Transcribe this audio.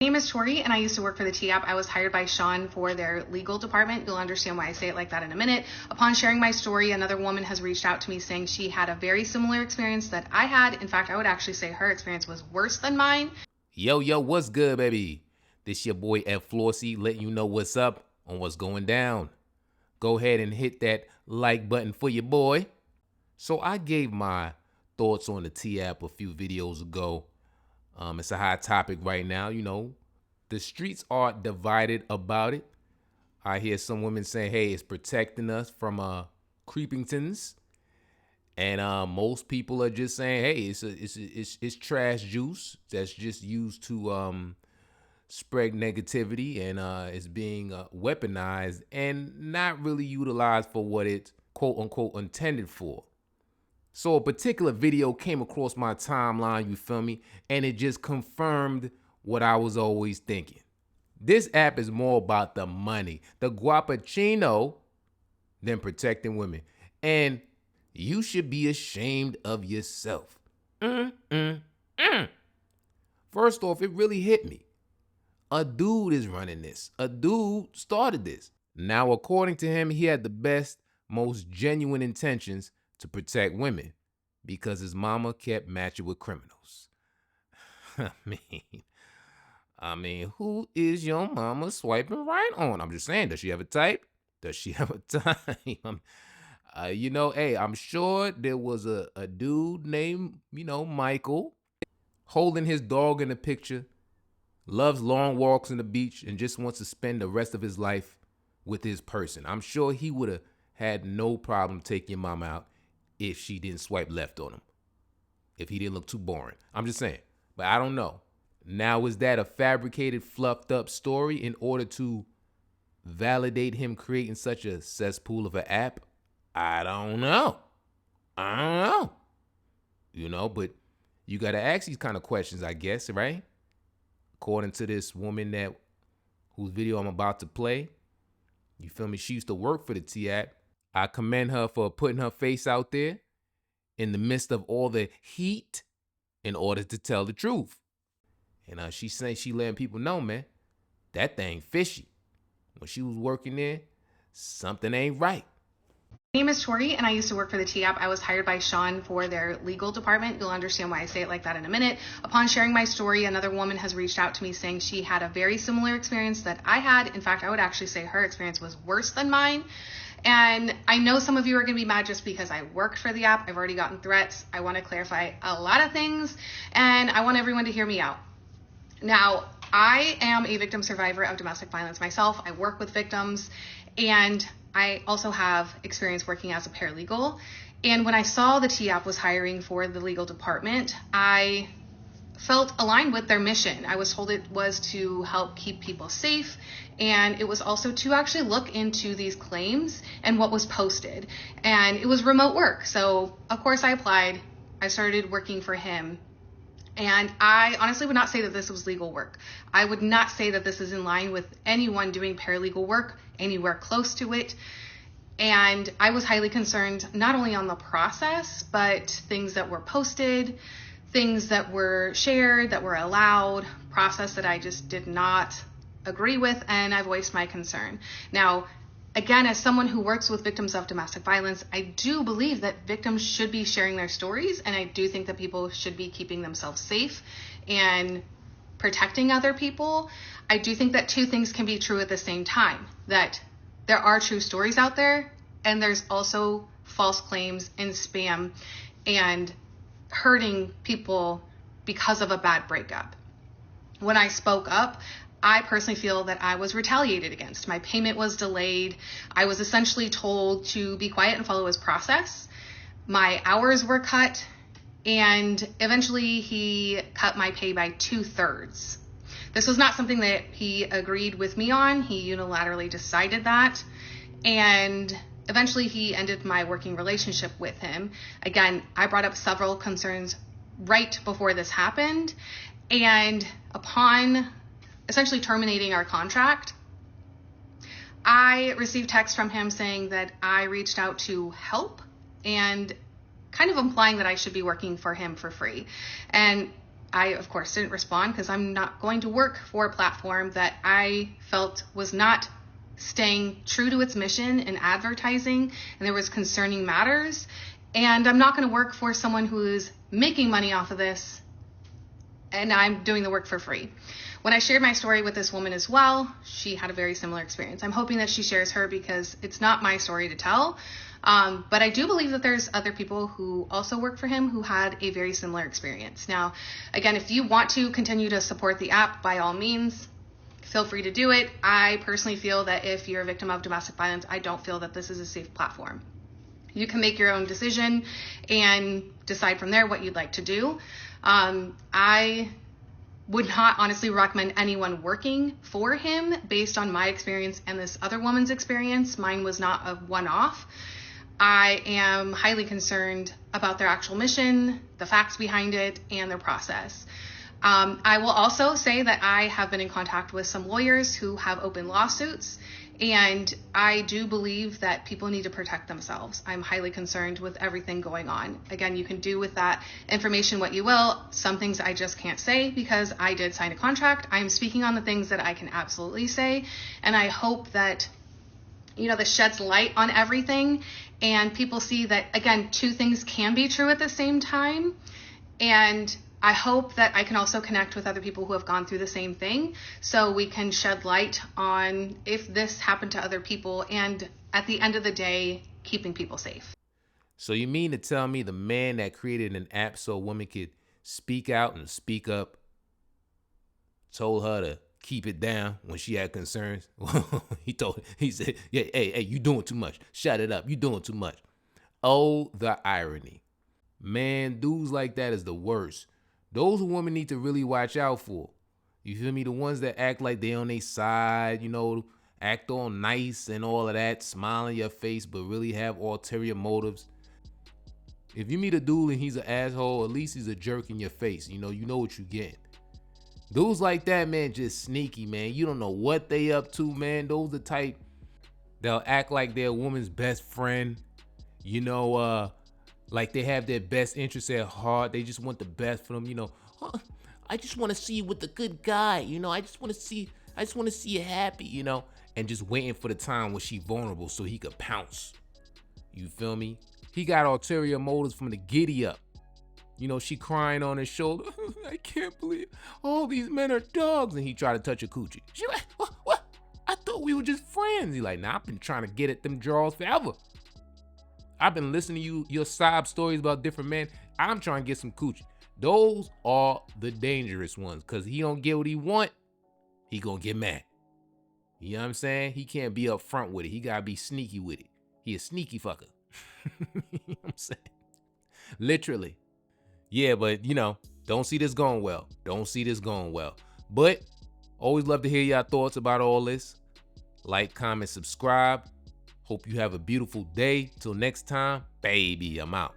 My name is Tori and I used to work for the T-App. I was hired by Sean for their legal department. You'll understand why I say it like that in a minute. Upon sharing my story, another woman has reached out to me saying she had a very similar experience that I had. In fact, I would actually say her experience was worse than mine. Yo, what's good, baby? This your boy F Flossy letting you know what's up on what's going down. Go ahead and hit that like button for your boy. So I gave my thoughts on the T-App a few videos ago. It's a hot topic right now, The streets are divided about it. I hear some women saying, hey, it's protecting us from creepingtons. And most people are just saying, hey, it's trash juice that's just used to spread negativity, and it's being weaponized and not really utilized for what it's quote unquote intended for. So a particular video came across my timeline, you feel me? And it just confirmed what I was always thinking. This app is more about the money, the guappuccino, than protecting women. And you should be ashamed of yourself. First off, it really hit me. A dude is running this. A dude started this. Now, according to him, he had the best, most genuine intentions to protect women because his mama kept matching with criminals. I mean, who is your mama swiping right on? I'm just saying, does she have a type? Does she have a type? Hey, I'm sure there was a dude named, Michael, holding his dog in the picture, loves long walks on the beach, and just wants to spend the rest of his life with his person. I'm sure he would have had no problem taking your mom out if she didn't swipe left on him, if he didn't look too boring. I'm just saying. But I don't know. Now, is that a fabricated, fluffed up story in order to validate him creating such a cesspool of an app? I don't know. But you got to ask these kind of questions, I guess, right? According to this woman whose video I'm about to play, you feel me? She used to work for the T-App. I commend her for putting her face out there in the midst of all the heat in order to tell the truth. And she's saying she letting people know, man, that thing fishy. When she was working there, something ain't right. My name is Tori and I used to work for the T-App. I was hired by Sean for their legal department. You'll understand why I say it like that in a minute. Upon sharing my story, another woman has reached out to me saying she had a very similar experience that I had. In fact, I would actually say her experience was worse than mine. And I know some of you are going to be mad just because I worked for the app. I've already gotten threats. I want to clarify a lot of things and I want everyone to hear me out. Now, I am a victim survivor of domestic violence myself. I work with victims and I also have experience working as a paralegal. And when I saw the T-App was hiring for the legal department, I felt aligned with their mission. I was told it was to help keep people safe, and it was also to actually look into these claims and what was posted. And it was remote work. So of course I applied. I started working for him. And I honestly would not say that this was legal work. I would not say that this is in line with anyone doing paralegal work anywhere close to it. And I was highly concerned not only on the process, but things that were posted, things that were shared, that were allowed, process that I just did not agree with, and I voiced my concern. Now, again, as someone who works with victims of domestic violence, I do believe that victims should be sharing their stories, and I do think that people should be keeping themselves safe and protecting other people. I do think that two things can be true at the same time, that there are true stories out there, and there's also false claims and spam and hurting people because of a bad breakup. When I spoke up, I personally feel that I was retaliated against. My payment was delayed. I was essentially told to be quiet and follow his process. My hours were cut, and eventually he cut my pay by 2/3. This was not something that he agreed with me on. He unilaterally decided that, and eventually he ended my working relationship with him. Again, I brought up several concerns right before this happened, and upon essentially terminating our contract, I received text from him saying that I reached out to help and kind of implying that I should be working for him for free. And I, of course, didn't respond because I'm not going to work for a platform that I felt was not staying true to its mission in advertising, and there was concerning matters. And I'm not going to work for someone who is making money off of this, and I'm doing the work for free. When I shared my story with this woman as well, she had a very similar experience. I'm hoping that she shares her because it's not my story to tell. But I do believe that there's other people who also work for him who had a very similar experience. Now, again, if you want to continue to support the app, by all means, feel free to do it. I personally feel that if you're a victim of domestic violence, I don't feel that this is a safe platform. You can make your own decision and decide from there what you'd like to do. I would not honestly recommend anyone working for him based on my experience and this other woman's experience. Mine was not a one-off. I am highly concerned about their actual mission, the facts behind it, and their process. I will also say that I have been in contact with some lawyers who have open lawsuits, and I do believe that people need to protect themselves. I'm highly concerned with everything going on. Again, you can do with that information what you will. Some things I just can't say because I did sign a contract. I'm speaking on the things that I can absolutely say, and I hope that this sheds light on everything and people see that, again, two things can be true at the same time. And I hope that I can also connect with other people who have gone through the same thing so we can shed light on if this happened to other people and at the end of the day, keeping people safe. So you mean to tell me the man that created an app so a woman could speak out and speak up told her to keep it down when she had concerns? He said, yeah, hey, you doing too much. Shut it up. You doing too much. Oh, the irony. Man, dudes like that is the worst. Those women need to really watch out for. You feel me? The ones that act like they on their side, act all nice and all of that, smile in your face, but really have ulterior motives. If you meet a dude and he's an asshole, at least he's a jerk in your face. You know what you get. Dudes like that, man, just sneaky, man. You don't know what they up to, man. Those the type, they'll act like they're a woman's best friend. Like they have their best interests at heart. They just want the best for them. I just want to see you with a good guy. I just want to see you happy. And just waiting for the time when she vulnerable so he could pounce. You feel me? He got ulterior motives from the giddy up. She crying on his shoulder. I can't believe all these men are dogs. And he tried to touch her coochie. She like, what? I thought we were just friends. He like, nah, I've been trying to get at them draws forever. I've been listening to your sob stories about different men. I'm trying to get some coochie. Those are the dangerous ones, because he don't get what he want, he gonna get mad. You know what I'm saying? He can't be up front with it. He gotta be sneaky with it. He a sneaky fucker. You know what I'm saying? Literally. Yeah, but don't see this going well. But always love to hear your thoughts about all this. Like, comment, subscribe. Hope you have a beautiful day. Till next time, baby, I'm out.